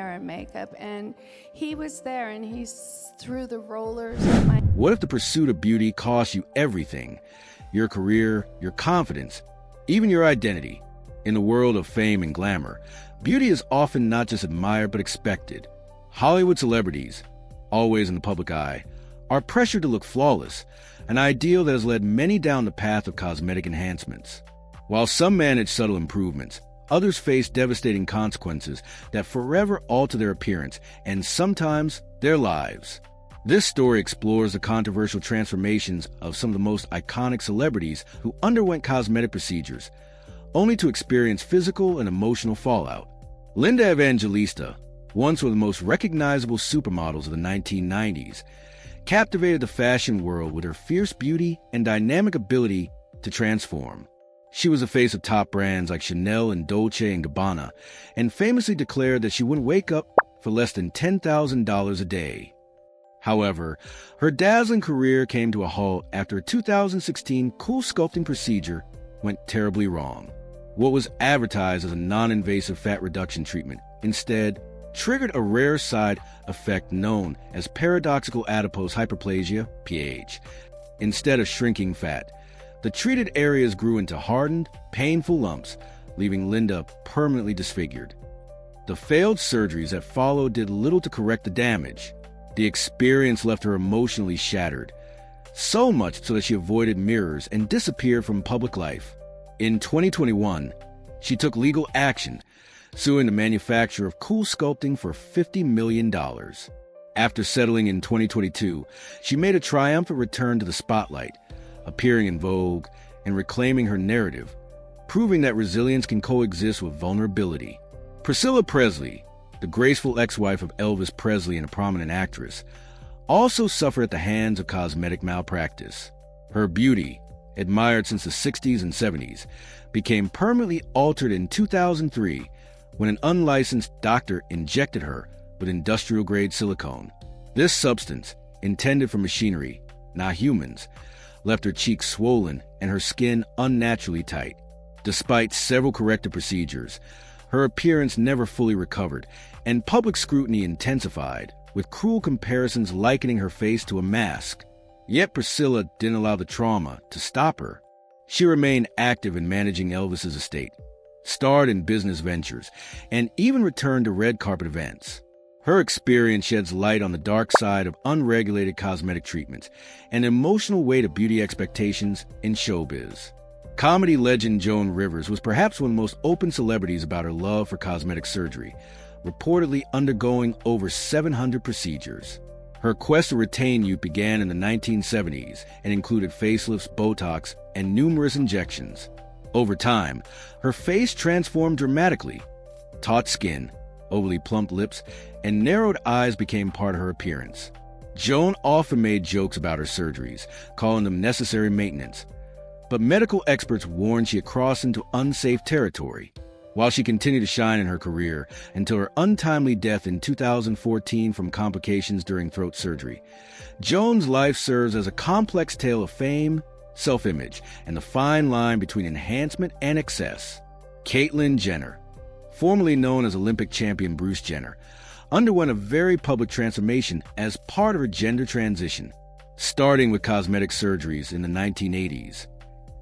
hair and makeup, and he was there, and he threw the rollers. What if the pursuit of beauty costs you everything? Your career, your confidence, even your identity. In the world of fame and glamour, beauty is often not just admired but expected. Hollywood celebrities, always in the public eye, are pressured to look flawless, an ideal that has led many down the path of cosmetic enhancements. While some manage subtle improvements, others face devastating consequences that forever alter their appearance and sometimes their lives. This story explores the controversial transformations of some of the most iconic celebrities who underwent cosmetic procedures, only to experience physical and emotional fallout. Linda Evangelista, once one of the most recognizable supermodels of the 1990s, captivated the fashion world with her fierce beauty and dynamic ability to transform. She was the face of top brands like Chanel and Dolce & Gabbana, and famously declared that she wouldn't wake up for less than $10,000 a day. However, her dazzling career came to a halt after a 2016 cool sculpting procedure went terribly wrong. What was advertised as a non-invasive fat reduction treatment instead triggered a rare side effect known as paradoxical adipose hyperplasia, PAH. Instead of shrinking fat, the treated areas grew into hardened, painful lumps, leaving Linda permanently disfigured. The failed surgeries that followed did little to correct the damage. The experience left her emotionally shattered, so much so that she avoided mirrors and disappeared from public life. In 2021, she took legal action, suing the manufacturer of Cool Sculpting for $50 million. After settling in 2022, she made a triumphant return to the spotlight, appearing in Vogue and reclaiming her narrative, proving that resilience can coexist with vulnerability. Priscilla Presley, the graceful ex-wife of Elvis Presley and a prominent actress, also suffered at the hands of cosmetic malpractice. Her beauty, admired since the 60s and 70s, became permanently altered in 2003 when an unlicensed doctor injected her with industrial-grade silicone. This substance, intended for machinery, not humans, left her cheeks swollen and her skin unnaturally tight. Despite several corrective procedures, her appearance never fully recovered, and public scrutiny intensified, with cruel comparisons likening her face to a mask. Yet Priscilla didn't allow the trauma to stop her. She remained active in managing Elvis's estate, starred in business ventures, and even returned to red carpet events. Her experience sheds light on the dark side of unregulated cosmetic treatments and emotional weight of beauty expectations in showbiz. Comedy legend Joan Rivers was perhaps one of the most open celebrities about her love for cosmetic surgery, reportedly undergoing over 700 procedures. Her quest to retain youth began in the 1970s and included facelifts, Botox, and numerous injections. Over time, her face transformed dramatically. Taut skin, overly plump lips, and narrowed eyes became part of her appearance. Joan often made jokes about her surgeries, calling them necessary maintenance. But medical experts warned she had crossed into unsafe territory. While she continued to shine in her career until her untimely death in 2014 from complications during throat surgery, Joan's life serves as a complex tale of fame, self-image, and the fine line between enhancement and excess. Caitlyn Jenner, formerly known as Olympic champion Bruce Jenner, underwent a very public transformation as part of her gender transition, starting with cosmetic surgeries in the 1980s.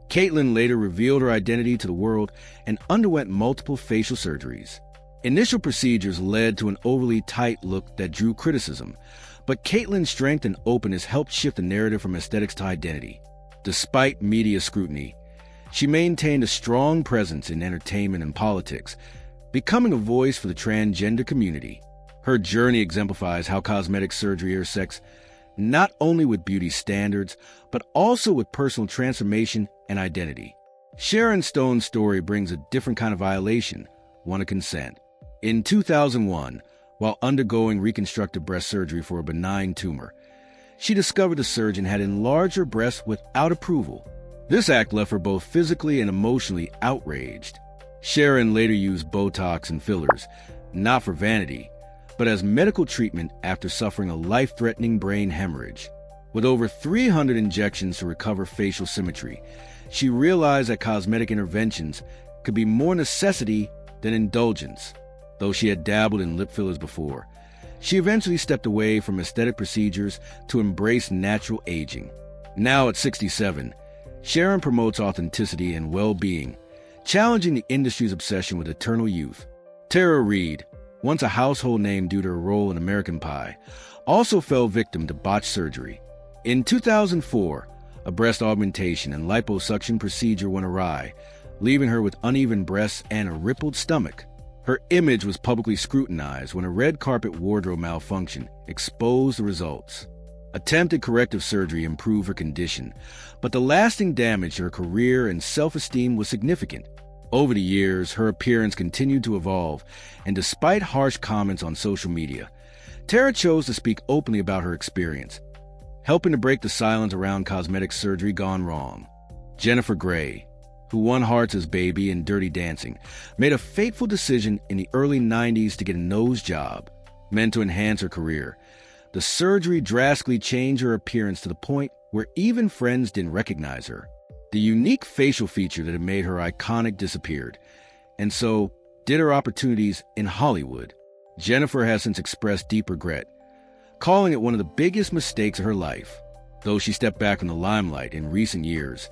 Caitlyn later revealed her identity to the world and underwent multiple facial surgeries. Initial procedures led to an overly tight look that drew criticism, but Caitlyn's strength and openness helped shift the narrative from aesthetics to identity. Despite media scrutiny, she maintained a strong presence in entertainment and politics, becoming a voice for the transgender community. Her journey exemplifies how cosmetic surgery intersects not only with beauty standards, but also with personal transformation and identity. Sharon Stone's story brings a different kind of violation, one of consent. In 2001, while undergoing reconstructive breast surgery for a benign tumor, she discovered the surgeon had enlarged her breasts without approval. This act left her both physically and emotionally outraged. Sharon later used Botox and fillers, not for vanity, but as medical treatment after suffering a life-threatening brain hemorrhage. With over 300 injections to recover facial symmetry, she realized that cosmetic interventions could be more necessity than indulgence. though she had dabbled in lip fillers before. She eventually stepped away from aesthetic procedures to embrace natural aging. Now at 67, Sharon promotes authenticity and well-being, challenging the industry's obsession with eternal youth. Tara Reid, once a household name due to her role in American Pie, also fell victim to botched surgery. In 2004, a breast augmentation and liposuction procedure went awry, leaving her with uneven breasts and a rippled stomach. Her image was publicly scrutinized when a red carpet wardrobe malfunction exposed the results. Attempted corrective surgery improved her condition, but the lasting damage to her career and self-esteem was significant. Over the years, her appearance continued to evolve, and despite harsh comments on social media, Tara chose to speak openly about her experience, helping to break the silence around cosmetic surgery gone wrong. Jennifer Grey, who won hearts as Baby in Dirty Dancing, made a fateful decision in the early 90s to get a nose job, meant to enhance her career. The surgery drastically changed her appearance to the point where even friends didn't recognize her. The unique facial feature that had made her iconic disappeared, and so did her opportunities in Hollywood. Jennifer has since expressed deep regret, calling it one of the biggest mistakes of her life. Though she stepped back from the limelight in recent years,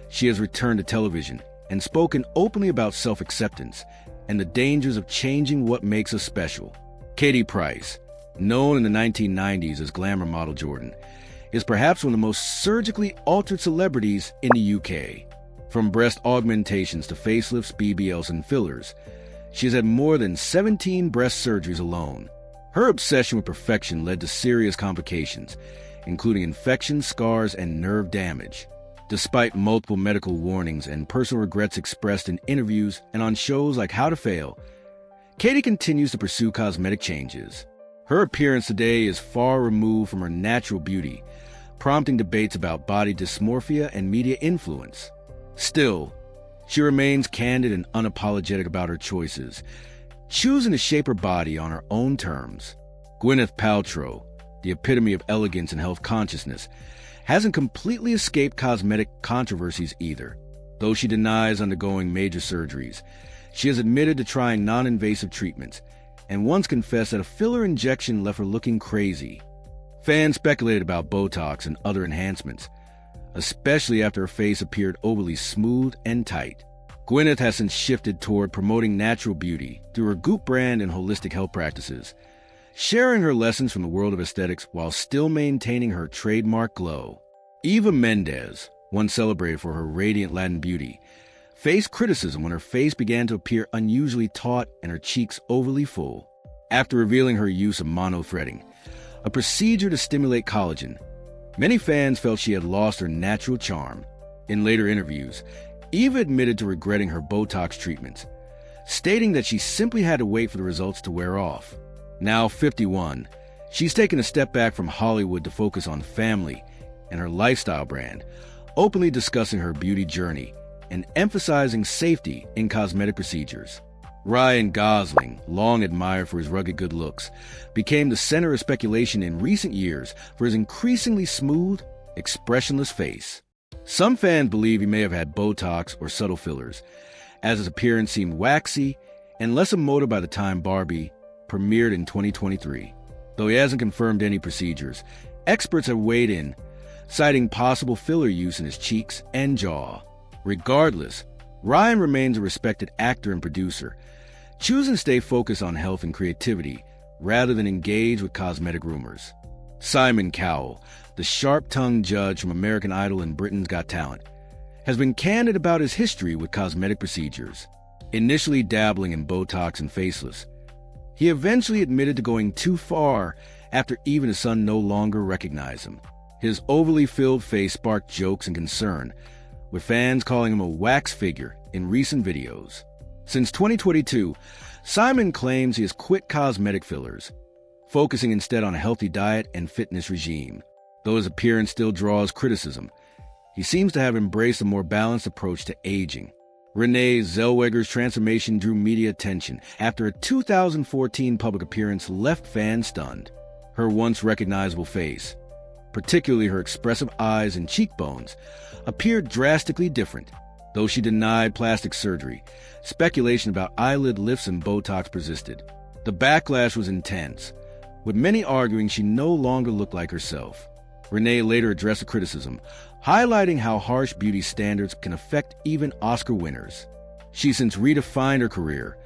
she has returned to television and spoken openly about self-acceptance and the dangers of changing what makes us special. Katie Price, known in the 1990s as glamour model Jordan, is perhaps one of the most surgically altered celebrities in the UK. From breast augmentations to facelifts, BBLs, and fillers, she has had more than 17 breast surgeries alone. Her obsession with perfection led to serious complications, including infections, scars, and nerve damage. Despite multiple medical warnings and personal regrets expressed in interviews and on shows like How to Fail, Katie continues to pursue cosmetic changes. Her appearance today is far removed from her natural beauty, prompting debates about body dysmorphia and media influence. Still, she remains candid and unapologetic about her choices, choosing to shape her body on her own terms. Gwyneth Paltrow, the epitome of elegance and health consciousness, hasn't completely escaped cosmetic controversies either. Though she denies undergoing major surgeries, she has admitted to trying non-invasive treatments and once confessed that a filler injection left her looking crazy. Fans speculated about Botox and other enhancements, especially after her face appeared overly smooth and tight. Gwyneth has since shifted toward promoting natural beauty through her Goop brand and holistic health practices, sharing her lessons from the world of aesthetics while still maintaining her trademark glow. Eva Mendes, once celebrated for her radiant Latin beauty, faced criticism when her face began to appear unusually taut and her cheeks overly full. After revealing her use of monothreading, a procedure to stimulate collagen, many fans felt she had lost her natural charm. In later interviews, Eva admitted to regretting her Botox treatments, stating that she simply had to wait for the results to wear off. Now 51, she's taken a step back from Hollywood to focus on family and her lifestyle brand, openly discussing her beauty journey and emphasizing safety in cosmetic procedures. Ryan Gosling, long admired for his rugged good looks, became the center of speculation in recent years for his increasingly smooth, expressionless face. Some fans believe he may have had Botox or subtle fillers, as his appearance seemed waxy and less emotive by the time Barbie premiered in 2023. Though he hasn't confirmed any procedures, experts have weighed in, citing possible filler use in his cheeks and jaw. Regardless, Ryan remains a respected actor and producer, choosing to stay focused on health and creativity rather than engage with cosmetic rumors. Simon Cowell, the sharp-tongued judge from American Idol and Britain's Got Talent, has been candid about his history with cosmetic procedures. Initially dabbling in Botox and facelifts, he eventually admitted to going too far after even his son no longer recognized him. His overly filled face sparked jokes and concern, with fans calling him a wax figure in recent videos. Since 2022, Simon claims he has quit cosmetic fillers, focusing instead on a healthy diet and fitness regime. Though his appearance still draws criticism, he seems to have embraced a more balanced approach to aging. Renee Zellweger's transformation drew media attention after a 2014 public appearance left fans stunned. Her once recognizable face, particularly her expressive eyes and cheekbones, appeared drastically different. Though she denied plastic surgery, speculation about eyelid lifts and Botox persisted. The backlash was intense, with many arguing she no longer looked like herself. Renee later addressed the criticism, highlighting how harsh beauty standards can affect even Oscar winners. She's since redefined her career,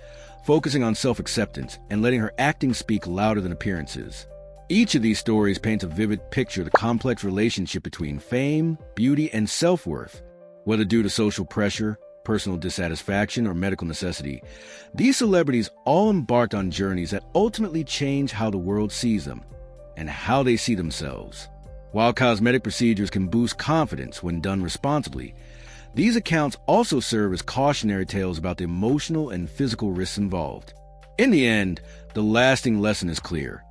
focusing on self-acceptance and letting her acting speak louder than appearances. Each of these stories paints a vivid picture of the complex relationship between fame, beauty, and self-worth. Whether due to social pressure, personal dissatisfaction, or medical necessity, these celebrities all embarked on journeys that ultimately change how the world sees them and how they see themselves. While cosmetic procedures can boost confidence when done responsibly, these accounts also serve as cautionary tales about the emotional and physical risks involved. In the end, the lasting lesson is clear.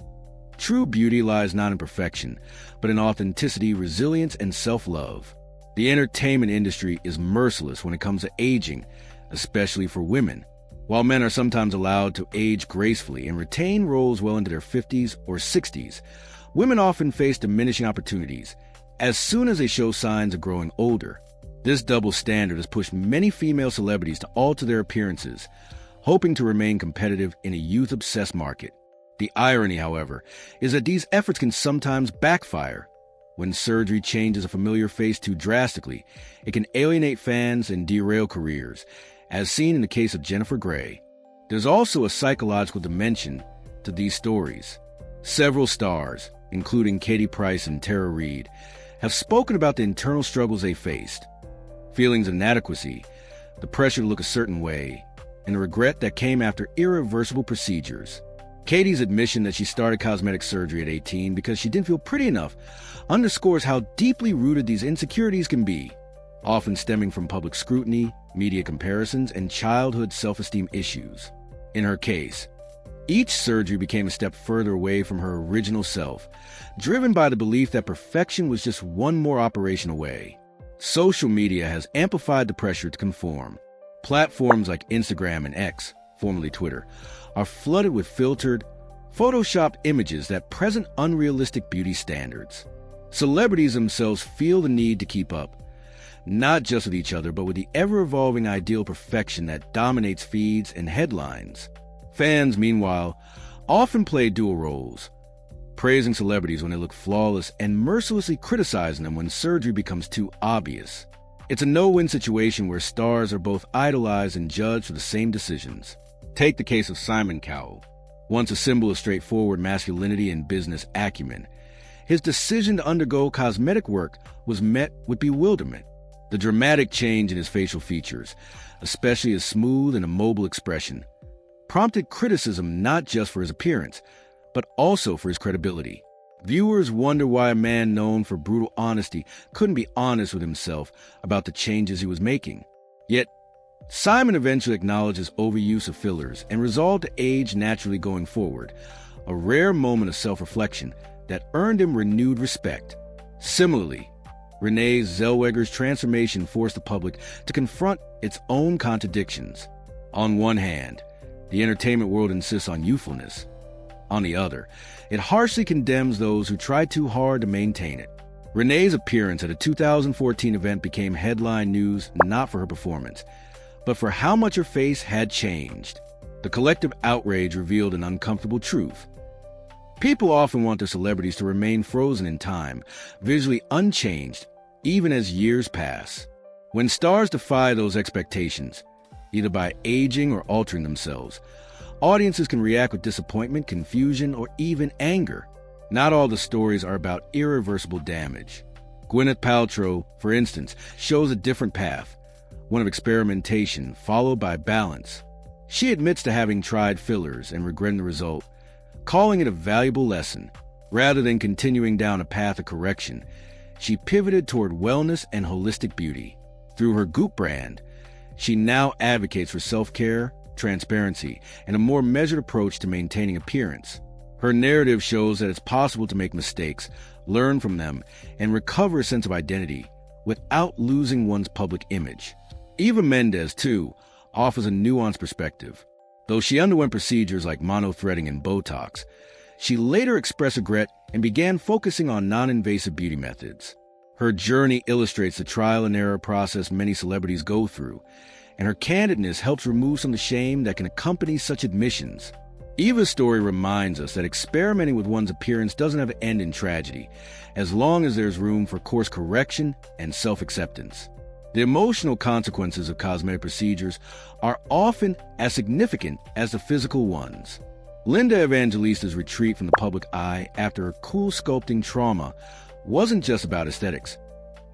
True beauty lies not in perfection, but in authenticity, resilience, and self-love. The entertainment industry is merciless when it comes to aging, especially for women. While men are sometimes allowed to age gracefully and retain roles well into their 50s or 60s, women often face diminishing opportunities as soon as they show signs of growing older. This double standard has pushed many female celebrities to alter their appearances, hoping to remain competitive in a youth-obsessed market. The irony, however, is that these efforts can sometimes backfire. When surgery changes a familiar face too drastically, it can alienate fans and derail careers, as seen in the case of Jennifer Grey. There's also a psychological dimension to these stories. Several stars, including Katie Price and Tara Reid, have spoken about the internal struggles they faced. Feelings of inadequacy, the pressure to look a certain way, and the regret that came after irreversible procedures. Katie's admission that she started cosmetic surgery at 18 because she didn't feel pretty enough underscores how deeply rooted these insecurities can be, often stemming from public scrutiny, media comparisons, and childhood self-esteem issues. In her case, each surgery became a step further away from her original self, driven by the belief that perfection was just one more operation away. Social media has amplified the pressure to conform. Platforms like Instagram and X, formerly Twitter, are flooded with filtered, photoshopped images that present unrealistic beauty standards. Celebrities themselves feel the need to keep up, not just with each other, but with the ever-evolving ideal perfection that dominates feeds and headlines. Fans, meanwhile, often play dual roles, praising celebrities when they look flawless and mercilessly criticizing them when surgery becomes too obvious. It's a no-win situation where stars are both idolized and judged for the same decisions. Take the case of Simon Cowell, once a symbol of straightforward masculinity and business acumen. His decision to undergo cosmetic work was met with bewilderment. The dramatic change in his facial features, especially his smooth and immobile expression, prompted criticism not just for his appearance, but also for his credibility. Viewers wonder why a man known for brutal honesty couldn't be honest with himself about the changes he was making. Yet, Simon eventually acknowledged his overuse of fillers and resolved to age naturally going forward, a rare moment of self-reflection that earned him renewed respect. Similarly, Renee Zellweger's transformation forced the public to confront its own contradictions. On one hand, the entertainment world insists on youthfulness. On the other, it harshly condemns those who try too hard to maintain it. Renee's appearance at a 2014 event became headline news not for her performance, but for how much her face had changed. The collective outrage revealed an uncomfortable truth. People often want their celebrities to remain frozen in time, visually unchanged, even as years pass. When stars defy those expectations, either by aging or altering themselves, audiences can react with disappointment, confusion, or even anger. Not all the stories are about irreversible damage. Gwyneth Paltrow, for instance, shows a different path, one of experimentation followed by balance. She admits to having tried fillers and regretting the result, calling it a valuable lesson. Rather than continuing down a path of correction, she pivoted toward wellness and holistic beauty. Through her Goop brand, she now advocates for self-care, transparency, and a more measured approach to maintaining appearance. Her narrative shows that it's possible to make mistakes, learn from them, and recover a sense of identity without losing one's public image. Eva Mendes, too, offers a nuanced perspective. Though she underwent procedures like monothreading and Botox, she later expressed regret and began focusing on non-invasive beauty methods. Her journey illustrates the trial and error process many celebrities go through, and her candidness helps remove some of the shame that can accompany such admissions. Eva's story reminds us that experimenting with one's appearance doesn't have to end in tragedy, as long as there's room for course correction and self-acceptance. The emotional consequences of cosmetic procedures are often as significant as the physical ones. Linda Evangelista's retreat from the public eye after her cool sculpting trauma wasn't just about aesthetics.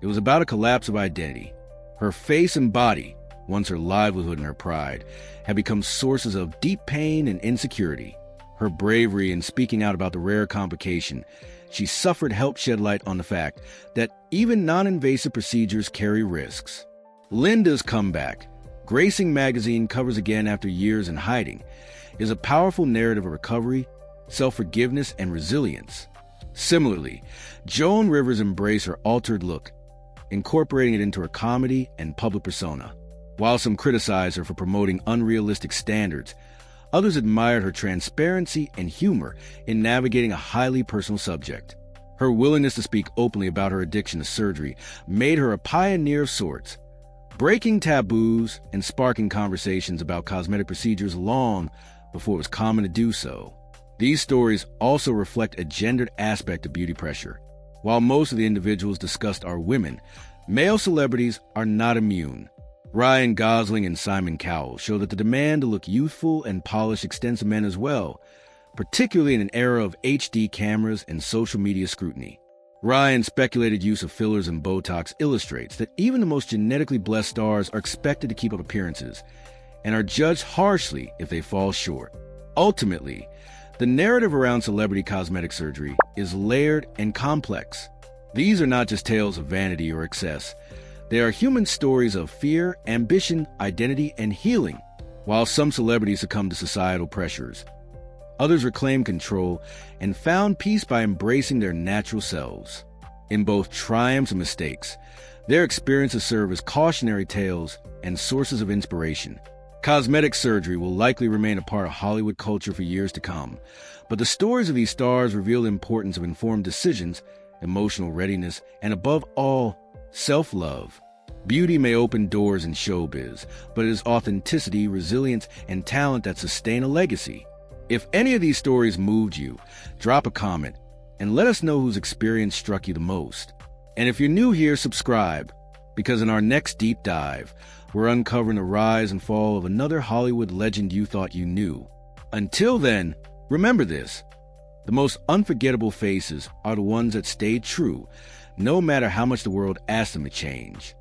It was about a collapse of identity. Her face and body, once her livelihood and her pride, had become sources of deep pain and insecurity. Her bravery in speaking out about the rare complication she suffered helped shed light on the fact that even non-invasive procedures carry risks. Linda's comeback, gracing magazine covers again after years in hiding, is a powerful narrative of recovery, self-forgiveness, and resilience. Similarly, Joan Rivers embraced her altered look, incorporating it into her comedy and public persona. While some criticized her for promoting unrealistic standards, others admired her transparency and humor in navigating a highly personal subject. Her willingness to speak openly about her addiction to surgery made her a pioneer of sorts, breaking taboos and sparking conversations about cosmetic procedures long before it was common to do so. These stories also reflect a gendered aspect of beauty pressure. While most of the individuals discussed are women, male celebrities are not immune. Ryan Gosling and Simon Cowell show that the demand to look youthful and polished extends to men as well, particularly in an era of HD cameras and social media scrutiny. Ryan's speculated use of fillers and Botox illustrates that even the most genetically blessed stars are expected to keep up appearances and are judged harshly if they fall short. Ultimately, the narrative around celebrity cosmetic surgery is layered and complex. These are not just tales of vanity or excess. They are human stories of fear, ambition, identity, and healing. While some celebrities succumb to societal pressures, others reclaimed control and found peace by embracing their natural selves. In both triumphs and mistakes, their experiences serve as cautionary tales and sources of inspiration. Cosmetic surgery will likely remain a part of Hollywood culture for years to come, but the stories of these stars reveal the importance of informed decisions, emotional readiness, and above all, self-love. Beauty may open doors in showbiz, but it is authenticity, resilience, and talent that sustain a legacy. If any of these stories moved you, drop a comment and let us know whose experience struck you the most. And if you're new here, subscribe, because in our next deep dive, we're uncovering the rise and fall of another Hollywood legend you thought you knew. Until then, remember this: the most unforgettable faces are the ones that stayed true, no matter how much the world asked them to change.